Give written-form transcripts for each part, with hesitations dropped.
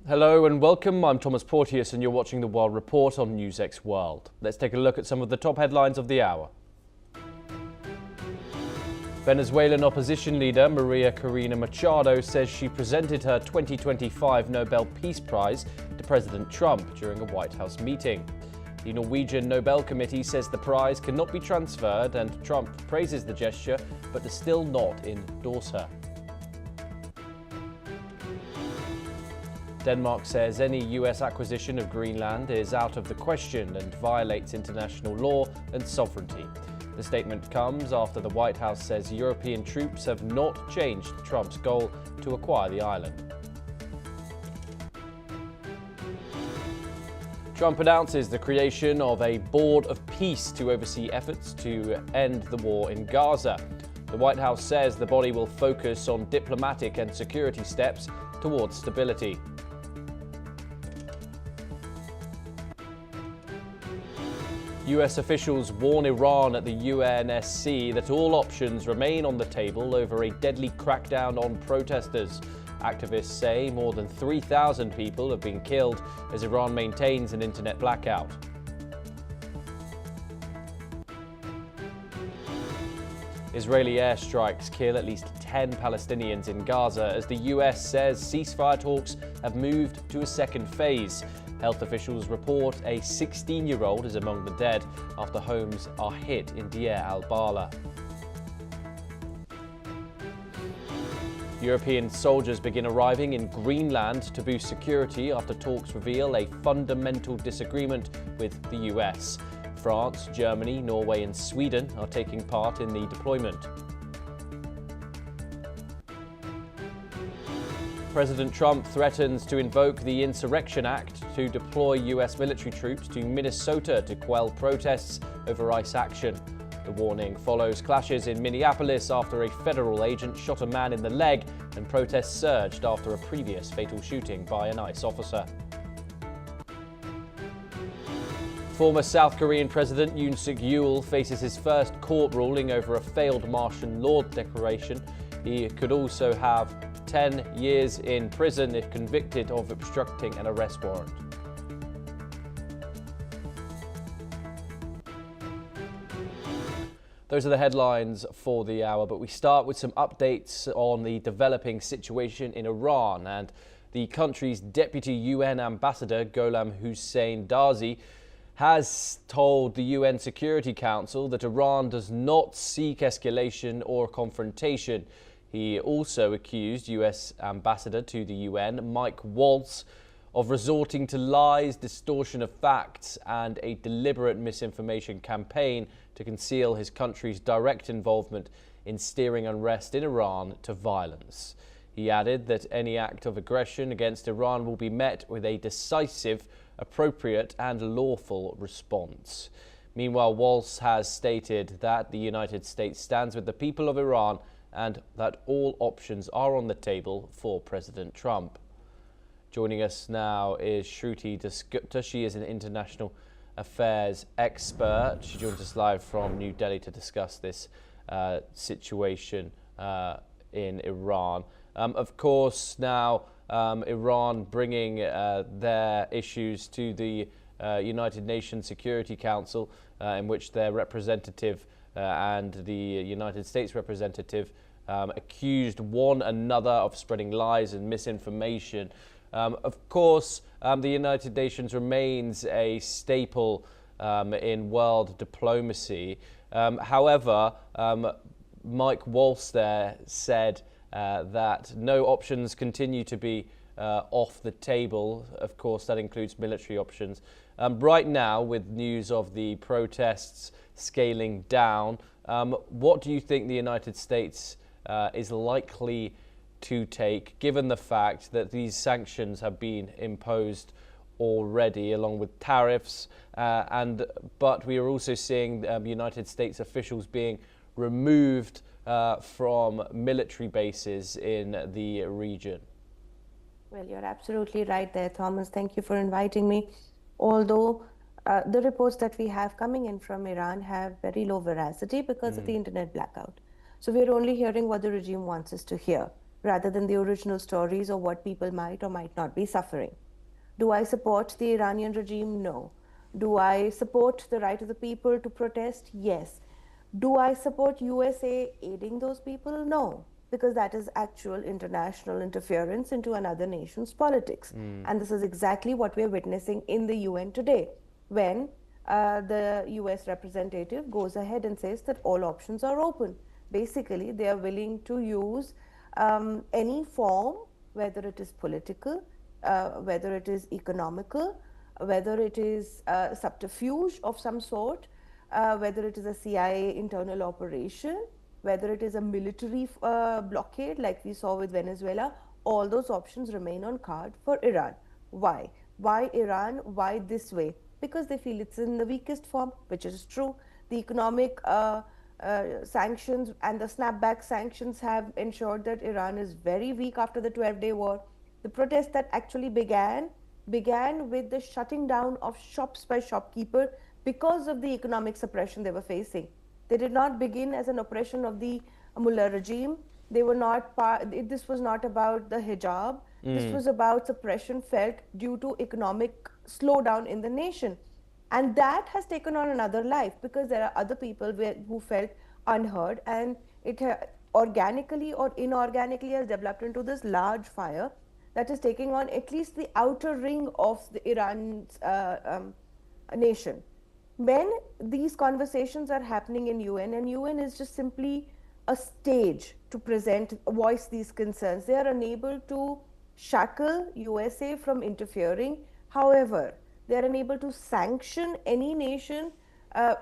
Hello and welcome. I'm Thomas Porteous and you're watching the World Report on NewsX World. Let's take a look at some of the top headlines of the hour. Venezuelan opposition leader Maria Corina Machado says she presented her 2025 Nobel Peace Prize to President Trump during a White House meeting. The Norwegian Nobel Committee says the prize cannot be transferred, and Trump praises the gesture but does still not endorse her. Denmark says any US acquisition of Greenland is out of the question and violates international law and sovereignty. The statement comes after the White House says European troops have not changed Trump's goal to acquire the island. Trump announces the creation of a board of peace to oversee efforts to end the war in Gaza. The White House says the body will focus on diplomatic and security steps towards stability. US officials warn Iran at the UNSC that all options remain on the table over a deadly crackdown on protesters. Activists say more than 3,000 people have been killed as Iran maintains an internet blackout. Israeli airstrikes kill at least 10 Palestinians in Gaza as the US says ceasefire talks have moved to a second phase. Health officials report a 16-year-old is among the dead after homes are hit in Deir al-Bala. European soldiers begin arriving in Greenland to boost security after talks reveal a fundamental disagreement with the US. France, Germany, Norway and Sweden are taking part in the deployment. President Trump threatens to invoke the Insurrection Act to deploy US military troops to Minnesota to quell protests over ICE action. The warning follows clashes in Minneapolis after a federal agent shot a man in the leg, and protests surged after a previous fatal shooting by an ICE officer. Former South Korean President Yoon Suk-yeol faces his first court ruling over a failed martial law declaration. He could also have 10 years in prison if convicted of obstructing an arrest warrant. Those are the headlines for the hour, but we start with some updates on the developing situation in Iran. And the country's deputy UN ambassador, Gholam Hussein Darzi, has told the UN Security Council that Iran does not seek escalation or confrontation. He also accused US Ambassador to the UN, Mike Waltz, of resorting to lies, distortion of facts, and a deliberate misinformation campaign to conceal his country's direct involvement in steering unrest in Iran to violence. He added that any act of aggression against Iran will be met with a decisive, appropriate, and lawful response. Meanwhile, Waltz has stated that the United States stands with the people of Iran and that all options are on the table for President Trump. Joining us now is Shruti Dasgupta. She is an international affairs expert. She joins us live from New Delhi to discuss this situation in Iran. Of course, now Iran bringing their issues to the United Nations Security Council, in which their representative and the United States representative accused one another of spreading lies and misinformation. Of course, the United Nations remains a staple in world diplomacy. However, Mike Waltz there said that no options continue to be off the table. Of course, that includes military options. Right now, with news of the protests scaling down, what do you think the United States is likely to take, given the fact that these sanctions have been imposed already, along with tariffs, but we are also seeing United States officials being removed from military bases in the region? Well, you're absolutely right there, Thomas. Thank you for inviting me. Although the reports that we have coming in from Iran have very low veracity because of the internet blackout. So we're only hearing what the regime wants us to hear. rather than the original stories or what people might or might not be suffering. Do I support the Iranian regime? No. Do I support the right of the people to protest? Yes. Do I support USA aiding those people? No, because that is actual international interference into another nation's politics. And this is exactly what we are witnessing in the UN today, when the US representative goes ahead and says that all options are open. Basically, they are willing to use any form, whether it is political, whether it is economical, whether it is subterfuge of some sort, whether it is a CIA internal operation, whether it is a military blockade like we saw with Venezuela, all those options remain on card for Iran. Why? Why Iran? Why this way? Because they feel it's in the weakest form, which is true. The economic sanctions and the snapback sanctions have ensured that Iran is very weak after the 12-day war. The protest that actually began with the shutting down of shops by shopkeeper because of the economic suppression they were facing. They did not begin as an oppression of the Mullah regime. They were not this was not about the hijab. This was about suppression felt due to economic slowdown in the nation. And that has taken on another life because there are other people who felt unheard, and it organically or inorganically has developed into this large fire that is taking on at least the outer ring of the Iran's nation. When these conversations are happening in UN, and UN is just simply a stage to voice these concerns, they are unable to shackle USA from interfering. However, they are unable to sanction any nation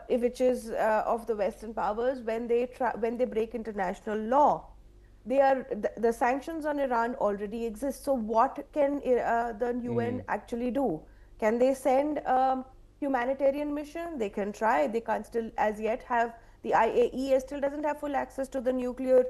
which is of the Western powers when they break international law. The sanctions on Iran already exist. So what can the UN actually do? Can they send a humanitarian mission? They can try. They can't still as yet have, the IAEA still doesn't have full access to the nuclear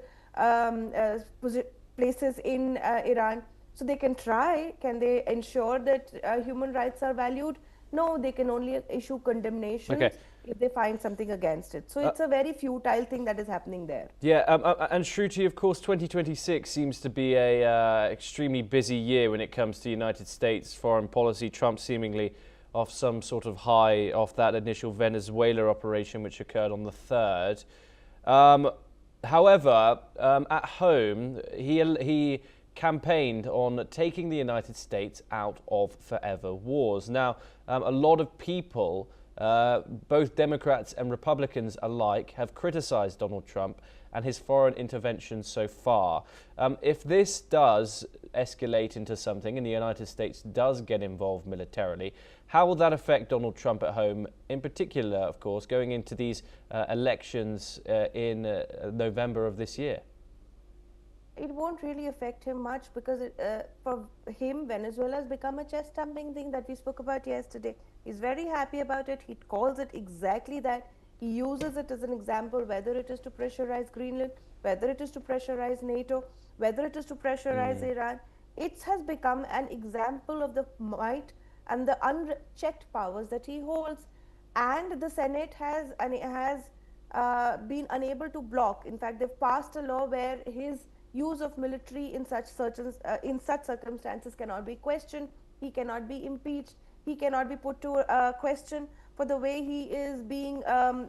places in Iran. So they can try. Can they ensure that human rights are valued? No, they can only issue condemnations if they find something against it. So it's a very futile thing that is happening there. Yeah, and Shruti, of course, 2026 seems to be a extremely busy year when it comes to United States foreign policy. Trump seemingly off some sort of high off that initial Venezuela operation, which occurred on the 3rd. However, at home, he campaigned on taking the United States out of forever wars. Now, a lot of people, both Democrats and Republicans alike, have criticized Donald Trump and his foreign intervention so far. If this does escalate into something and the United States does get involved militarily, how will that affect Donald Trump at home, in particular, of course, going into these elections in November of this year? It won't really affect him much because for him, Venezuela has become a chest thumping thing that we spoke about yesterday. He's very happy about it. He calls it exactly that. He uses it as an example, whether it is to pressurize Greenland, whether it is to pressurize NATO, whether it is to pressurize Iran. It has become an example of the might and the unchecked powers that he holds. And the Senate has been unable to block. In fact, they've passed a law where his use of military in such circumstances cannot be questioned. He cannot be impeached. He cannot be put to question for the way he is being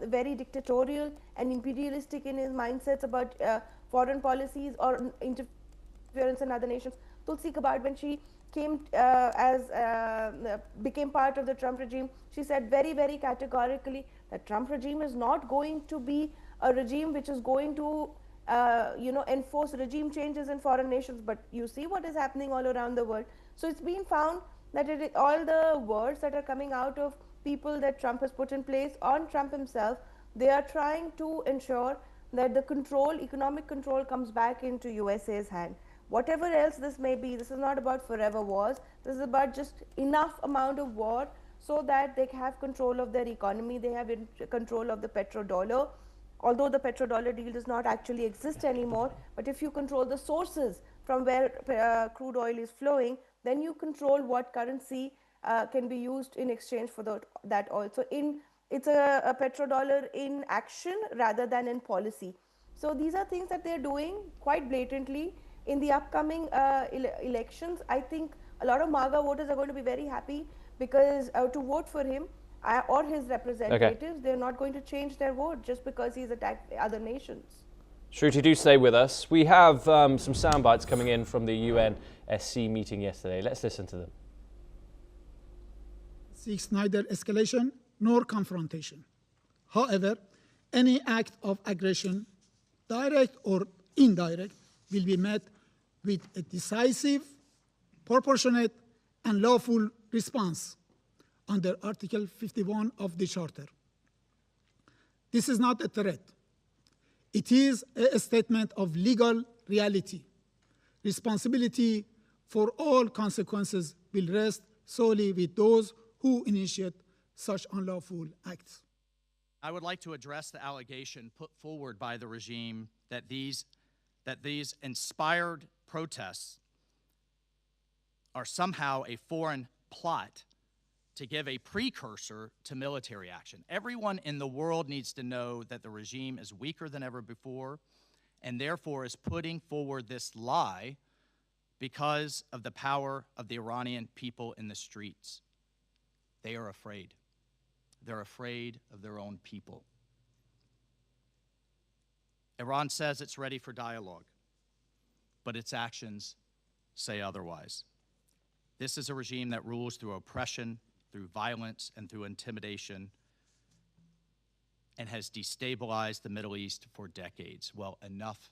very dictatorial and imperialistic in his mindsets about foreign policies or interference in other nations. Tulsi Gabbard, when she became part of the Trump regime, she said very, very categorically that Trump regime is not going to be a regime which is going to enforce regime changes in foreign nations. But you see what is happening all around the world. So it's been found that all the words that are coming out of people that Trump has put in place on Trump himself, they are trying to ensure that the economic control comes back into USA's hand. Whatever else this may be, this is not about forever wars. This is about just enough amount of war so that they have control of their economy. They have control of the petrodollar. Although the petrodollar deal does not actually exist anymore, but if you control the sources from where crude oil is flowing, then you control what currency can be used in exchange for that oil. So it's a petrodollar in action rather than in policy. So these are things that they're doing quite blatantly, in the upcoming elections, I think a lot of MAGA voters are going to be very happy because to vote for him or his representatives, they're not going to change their vote just because he's attacked other nations. Shruti, do stay with us. We have some sound bites coming in from the UNSC meeting yesterday. Let's listen to them. Seeks neither escalation nor confrontation. However, any act of aggression, direct or indirect, will be met with a decisive, proportionate, and lawful response under Article 51 of the Charter. This is not a threat. It is a statement of legal reality. Responsibility for all consequences will rest solely with those who initiate such unlawful acts. I would like to address the allegation put forward by the regime that these inspired protests are somehow a foreign plot to give a precursor to military action. Everyone in the world needs to know that the regime is weaker than ever before and therefore is putting forward this lie because of the power of the Iranian people in the streets. They are afraid. They're afraid of their own people. Iran says it's ready for dialogue, but its actions say otherwise. This is a regime that rules through oppression, through violence, and through intimidation, and has destabilized the Middle East for decades. Well, enough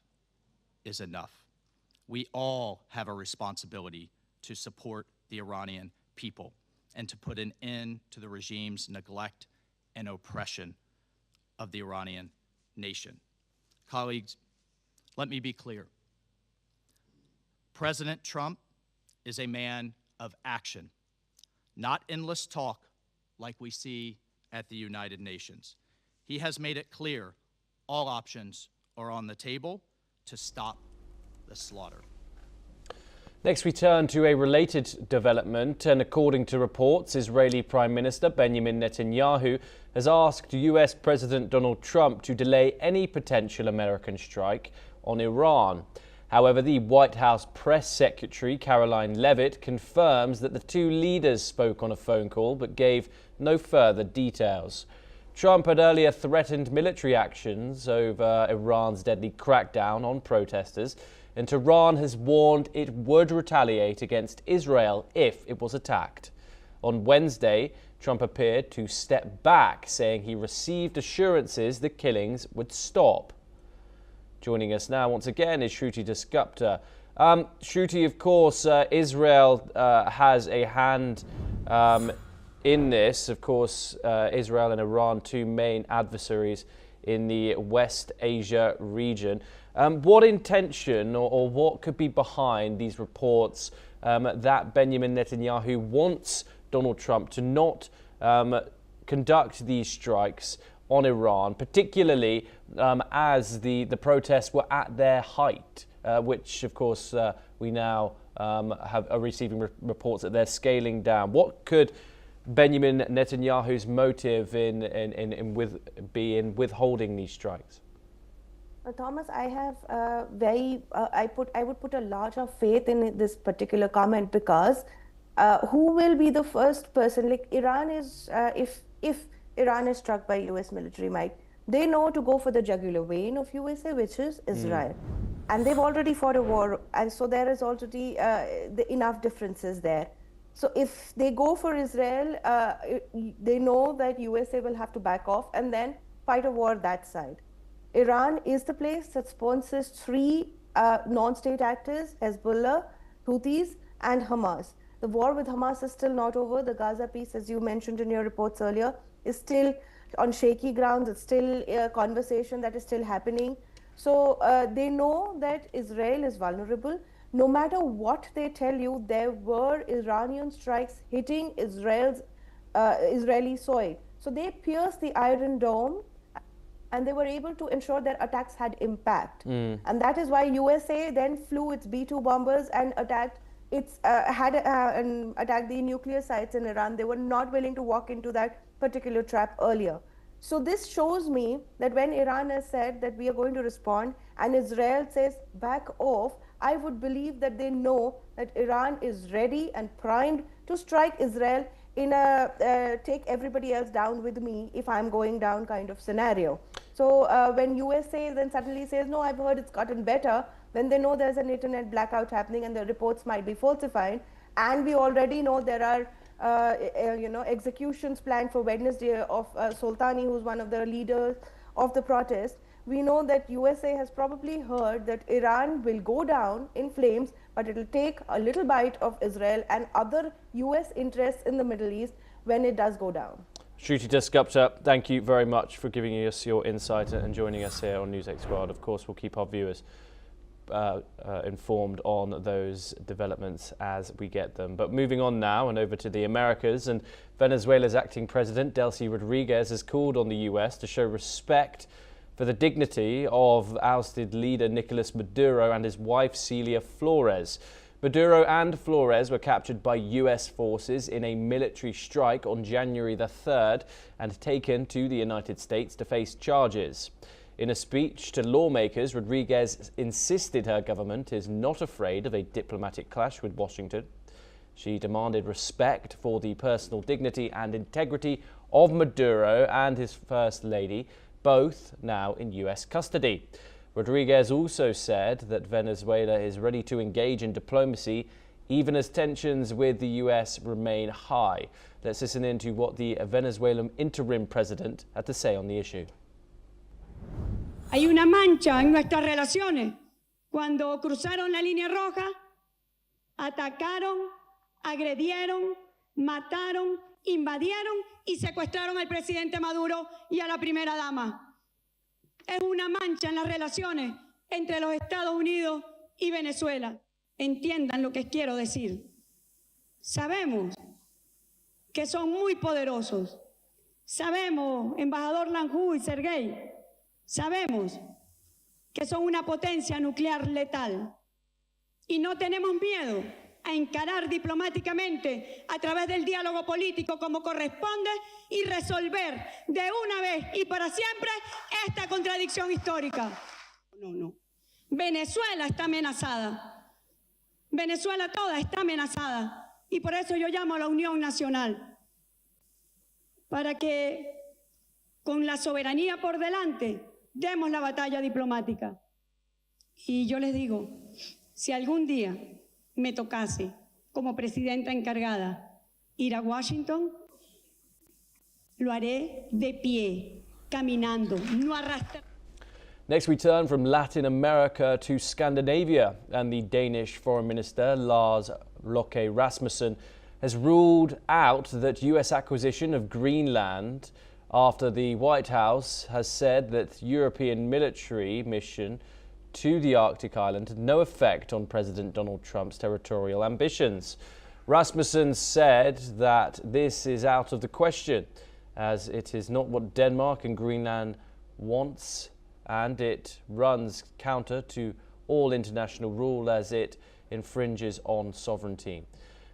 is enough. We all have a responsibility to support the Iranian people and to put an end to the regime's neglect and oppression of the Iranian nation. Colleagues, let me be clear. President Trump is a man of action, not endless talk like we see at the United Nations. He has made it clear all options are on the table to stop the slaughter. Next, we turn to a related development, and according to reports, Israeli Prime Minister Benjamin Netanyahu has asked US President Donald Trump to delay any potential American strike on Iran. However, the White House press secretary, Caroline Leavitt, confirms that the two leaders spoke on a phone call but gave no further details. Trump had earlier threatened military actions over Iran's deadly crackdown on protesters, and Tehran has warned it would retaliate against Israel if it was attacked. On Wednesday, Trump appeared to step back, saying he received assurances the killings would stop. Joining us now once again is Shruti Dasgupta. Shruti, of course, Israel has a hand in this. Of course, Israel and Iran, two main adversaries in the West Asia region. What intention or what could be behind these reports that Benjamin Netanyahu wants Donald Trump to not conduct these strikes on Iran, particularly as the protests were at their height, which of course we now are receiving reports that they're scaling down. What could Benjamin Netanyahu's motive be in withholding these strikes? Thomas, I have I would put a lot of faith in this particular comment because who will be the first person? Like Iran is, if Iran is struck by US military might, they know to go for the jugular vein of USA, which is Israel. And they've already fought a war, and so there is already enough differences there. So if they go for Israel, they know that USA will have to back off and then fight a war that side. Iran is the place that sponsors three non-state actors, Hezbollah, Houthis, and Hamas. The war with Hamas is still not over. The Gaza peace, as you mentioned in your reports earlier, is still on shaky grounds. It's still a conversation that is still happening. So they know that Israel is vulnerable. No matter what they tell you, there were Iranian strikes hitting Israeli soil. So they pierced the Iron Dome, and they were able to ensure their attacks had impact. And that is why USA then flew its B-2 bombers and attacked attacked the nuclear sites in Iran. They were not willing to walk into that particular trap earlier. So this shows me that when Iran has said that we are going to respond and Israel says back off, I would believe that they know that Iran is ready and primed to strike Israel in a take everybody else down with me if I'm going down kind of scenario. So when USA then suddenly says, no, I've heard it's gotten better, then they know there's an internet blackout happening and the reports might be falsified. And we already know there are executions planned for Wednesday of Soltani, who's one of the leaders of the protest. We know that USA has probably heard that Iran will go down in flames, but it will take a little bite of Israel and other US interests in the Middle East when it does go down. Shruti Dasgupta, thank you very much for giving us your insight and joining us here on NewsX World. Of course, we'll keep our viewers informed on those developments as we get them. But moving on now and over to the Americas, and Venezuela's acting president, Delcy Rodriguez, has called on the US to show respect for the dignity of ousted leader Nicolas Maduro and his wife Celia Flores. Maduro and Flores were captured by US forces in a military strike on January the 3rd and taken to the United States to face charges. In a speech to lawmakers, Rodriguez insisted her government is not afraid of a diplomatic clash with Washington. She demanded respect for the personal dignity and integrity of Maduro and his First Lady, both now in US custody. Rodriguez also said that Venezuela is ready to engage in diplomacy even as tensions with the US remain high. Let's listen in to what the Venezuelan interim president had to say on the issue. Hay una mancha en nuestras relaciones. Cuando cruzaron la línea roja, atacaron, agredieron, mataron, invadieron y secuestraron al presidente Maduro y a la primera dama. Es una mancha en las relaciones entre los Estados Unidos y Venezuela. Entiendan lo que quiero decir. Sabemos que son muy poderosos. Sabemos, embajador Lanjú y Sergei, sabemos que son una potencia nuclear letal y no tenemos miedo a encarar diplomáticamente a través del diálogo político como corresponde y resolver de una vez y para siempre esta contradicción histórica. No. Venezuela está amenazada. Venezuela toda está amenazada y por eso yo llamo a la Unión Nacional para que con la soberanía por delante demos la batalla diplomática. Y yo les digo, si algún día me tocase como presidenta encargada ir a Washington, lo haré de pie, caminando, no arrastrando. Next we turn from Latin America to Scandinavia, and the Danish Foreign Minister Lars Løkke Rasmussen has ruled out that US acquisition of Greenland after the White House has said that European military mission to the Arctic island had no effect on President Donald Trump's territorial ambitions. Rasmussen said that this is out of the question, as it is not what Denmark and Greenland wants, and it runs counter to all international rule as it infringes on sovereignty.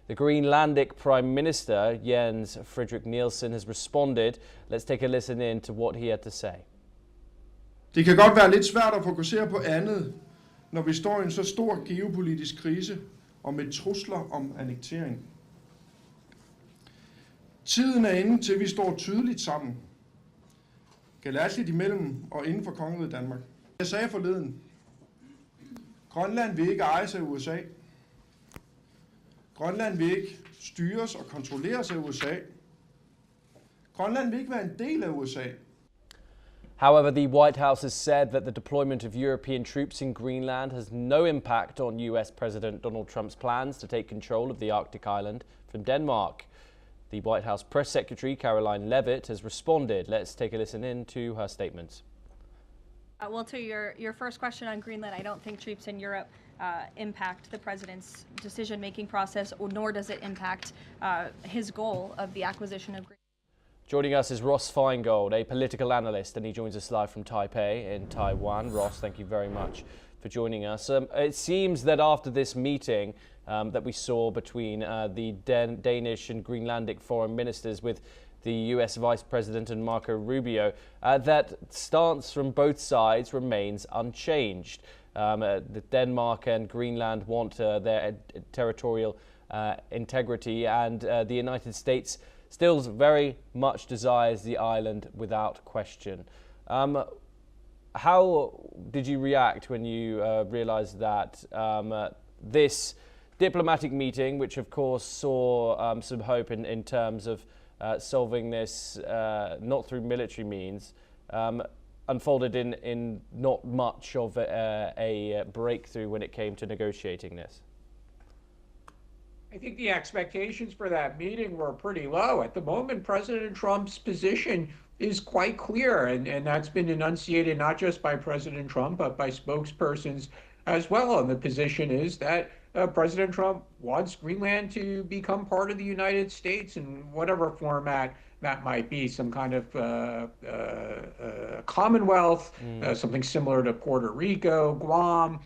The Greenlandic Prime Minister, Jens Frederik Nielsen, has responded. Let's take a listen in to what he had to say. Det kan godt være lidt svært at fokusere på andet, når vi står i en så stor geopolitisk krise og med trusler om annektering. Tiden er inde til, vi står tydeligt sammen. Galatligt imellem og inden for kongeriget Danmark. Jeg sagde forleden, Grønland vil ikke ejes af USA. Grønland vil ikke styres og kontrolleres af USA. Grønland vil ikke være en del af USA. However, the White House has said that the deployment of European troops in Greenland has no impact on US President Donald Trump's plans to take control of the Arctic island from Denmark. The White House Press Secretary Caroline Leavitt has responded. Let's take a listen in to her statements. Well, to your first question on Greenland, I don't think troops in Europe impact the president's decision-making process, nor does it impact his goal of the acquisition of Greenland. Joining us is Ross Feingold, a political analyst, and he joins us live from Taipei in Taiwan. Ross, thank you very much for joining us. It seems that after this meeting that we saw between the Danish and Greenlandic foreign ministers with the US Vice President and Marco Rubio, that stance from both sides remains unchanged. The Denmark and Greenland want their territorial integrity, and the United States still very much desires the island without question. How did you react when you realized that this diplomatic meeting, which of course saw some hope in terms of solving this not through military means, unfolded in not much of a breakthrough when it came to negotiating this? I think the expectations for that meeting were pretty low. At the moment, President Trump's position is quite clear, and that's been enunciated not just by President Trump, but by spokespersons as well. And the position is that President Trump wants Greenland to become part of the United States in whatever format that might be, some kind of Commonwealth, something similar to Puerto Rico, Guam,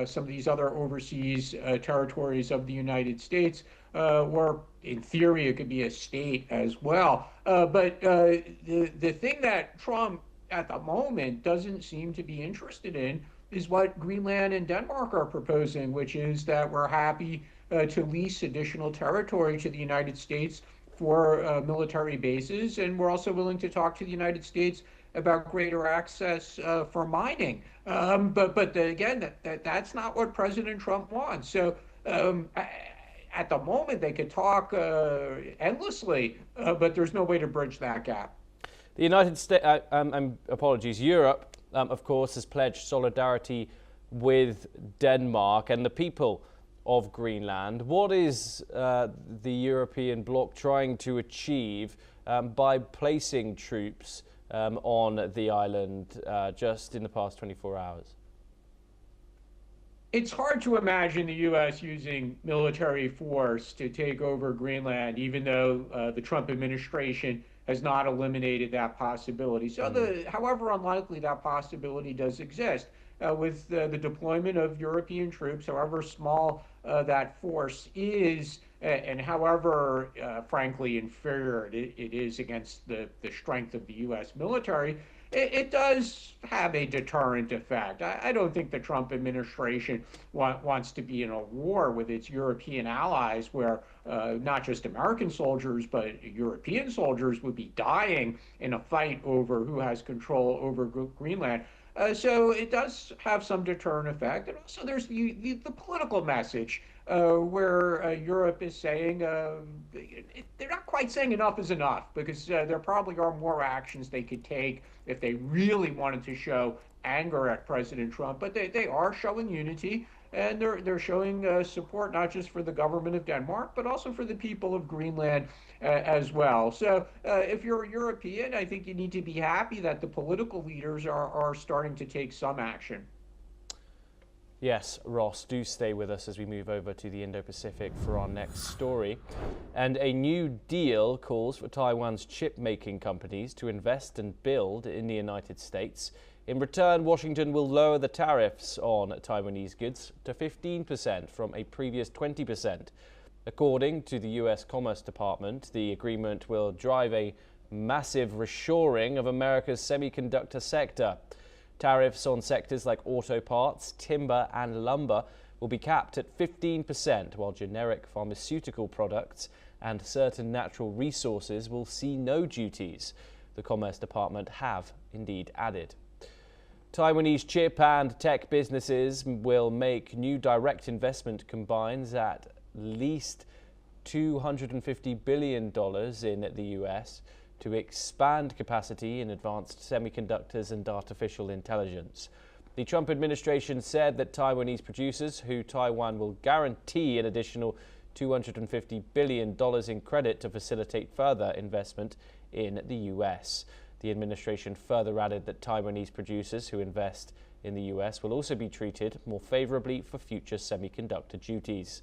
some of these other overseas territories of the United States, or in theory it could be a state as well. But the thing that Trump at the moment doesn't seem to be interested in is what Greenland and Denmark are proposing, which is that we're happy to lease additional territory to the United States for military bases, and we're also willing to talk to the United States about greater access for mining. But again, that's not what President Trump wants. So at the moment, they could talk endlessly, but there's no way to bridge that gap. The United States, apologies, Europe, of course, has pledged solidarity with Denmark and the people of Greenland. What is the European bloc trying to achieve by placing troops on the island just in the past 24 hours? It's hard to imagine the U.S. using military force to take over Greenland, even though the Trump administration has not eliminated that possibility. So however unlikely that possibility does exist, with the deployment of European troops, however small that force is, and however, frankly, inferior it is against the strength of the U.S. military, it does have a deterrent effect. I don't think the Trump administration wants to be in a war with its European allies where not just American soldiers, but European soldiers would be dying in a fight over who has control over Greenland. So it does have some deterrent effect. And also there's the political message where Europe is saying, they're not quite saying enough is enough, because there probably are more actions they could take if they really wanted to show anger at President Trump. But they are showing unity, and they're showing support not just for the government of Denmark, but also for the people of Greenland as well. So if you're a European, I think you need to be happy that the political leaders are starting to take some action. Yes, Ross, do stay with us as we move over to the Indo-Pacific for our next story. And a new deal calls for Taiwan's chip-making companies to invest and build in the United States. In return, Washington will lower the tariffs on Taiwanese goods to 15% from a previous 20%. According to the U.S. Commerce Department, the agreement will drive a massive reshoring of America's semiconductor sector. Tariffs on sectors like auto parts, timber and lumber will be capped at 15%, while generic pharmaceutical products and certain natural resources will see no duties, the Commerce Department have indeed added. Taiwanese chip and tech businesses will make new direct investment combines at least $250 billion in the US to expand capacity in advanced semiconductors and artificial intelligence. The Trump administration said that Taiwanese producers, who Taiwan will guarantee an additional $250 billion in credit to facilitate further investment in the US. The administration further added that Taiwanese producers who invest in the US will also be treated more favorably for future semiconductor duties.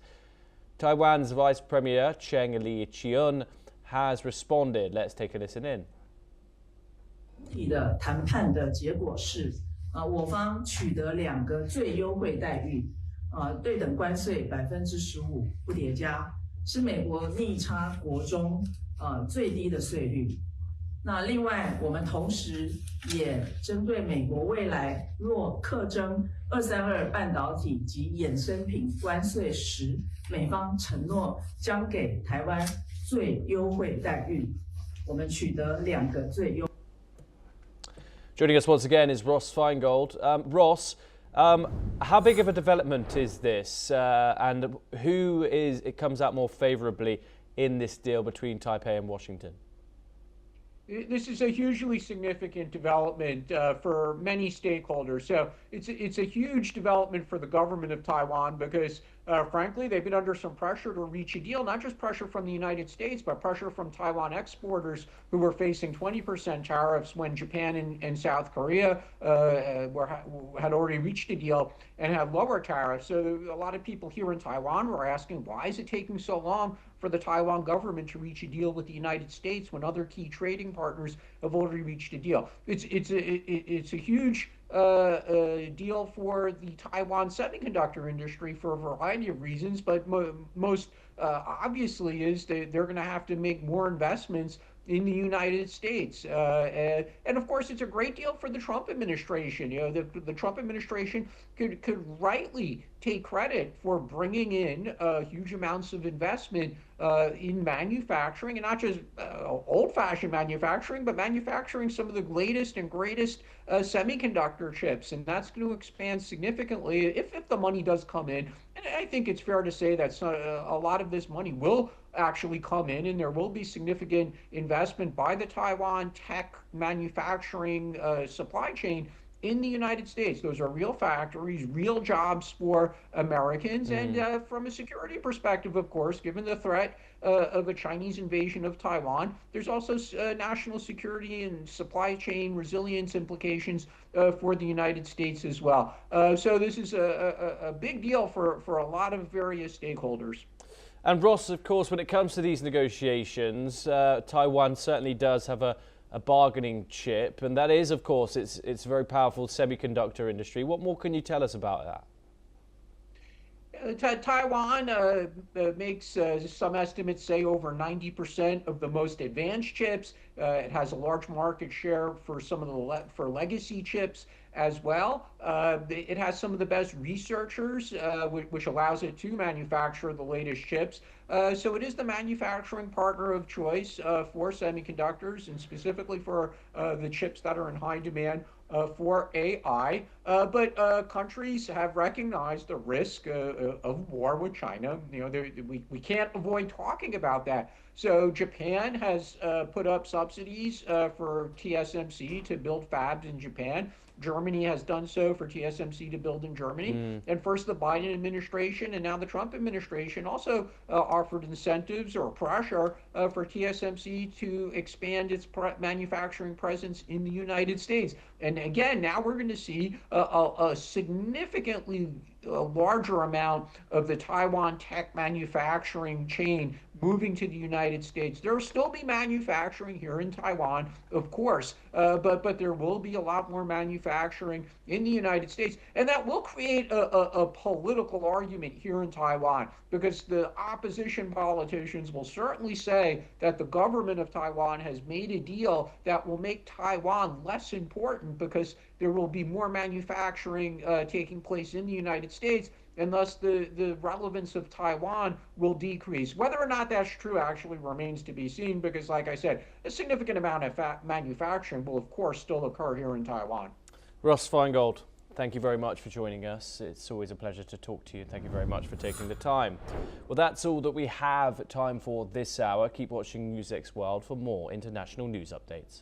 Taiwan's Vice Premier Cheng Li-chiun has responded. Let's take a listen in. 的谈判的结果是，我方取得2个最优惠待遇，对等关税15%不叠加，是美国逆差国中最低的税率。那另外，我们同时也针对美国未来若课征232半导体及衍生品关税时，美方承诺将给台湾最优惠待遇，我们取得2个最优。Joining us once again is Ross Feingold. Ross, how big of a development is this, and who is it comes out more favourably in this deal between Taipei and Washington? This is a hugely significant development for many stakeholders. So it's a huge development for the government of Taiwan because, frankly, they've been under some pressure to reach a deal, not just pressure from the United States, but pressure from Taiwan exporters who were facing 20% tariffs when Japan and South Korea had already reached a deal and had lower tariffs. So a lot of people here in Taiwan were asking, why is it taking so long for the Taiwan government to reach a deal with the United States when other key trading partners have already reached a deal? It's a huge deal for the Taiwan semiconductor industry for a variety of reasons, but most obviously is they're going to have to make more investments in the United States. And of course, it's a great deal for the Trump administration. You know, the Trump administration could rightly take credit for bringing in huge amounts of investment in manufacturing, and not just old-fashioned manufacturing, but manufacturing some of the latest and greatest semiconductor chips. And that's going to expand significantly if the money does come in. And I think it's fair to say that a lot of this money will actually come in, and there will be significant investment by the Taiwan tech manufacturing supply chain in the United States. Those are real factories, real jobs for Americans. And from a security perspective, of course, given the threat of a Chinese invasion of Taiwan, there's also national security and supply chain resilience implications for the United States as well. So this is a big deal for a lot of various stakeholders. And Ross, of course, when it comes to these negotiations, Taiwan certainly does have a bargaining chip, and that is, of course, it's a very powerful semiconductor industry. What more can you tell us about that? Taiwan makes, some estimates say, over 90% of the most advanced chips. It has a large market share for some of the legacy chips as well. It has some of the best researchers, which allows it to manufacture the latest chips. So it is the manufacturing partner of choice for semiconductors, and specifically for the chips that are in high demand for AI. But countries have recognized the risk of war with China. You know, we can't avoid talking about that. So Japan has put up subsidies for TSMC to build fabs in Japan. Germany has done so for TSMC to build in Germany. And first the Biden administration and now the Trump administration also offered incentives or pressure for TSMC to expand its manufacturing presence in the United States. And again, now we're going to see a significantly larger amount of the Taiwan tech manufacturing chain moving to the United States. There will still be manufacturing here in Taiwan, of course, but there will be a lot more manufacturing in the United States, and that will create a political argument here in Taiwan, because the opposition politicians will certainly say that the government of Taiwan has made a deal that will make Taiwan less important because there will be more manufacturing taking place in the United States, and thus the relevance of Taiwan will decrease. Whether or not that's true actually remains to be seen, because, like I said, a significant amount of manufacturing will, of course, still occur here in Taiwan. Ross Feingold, thank you very much for joining us. It's always a pleasure to talk to you. Thank you very much for taking the time. Well, that's all that we have time for this hour. Keep watching NewsX World for more international news updates.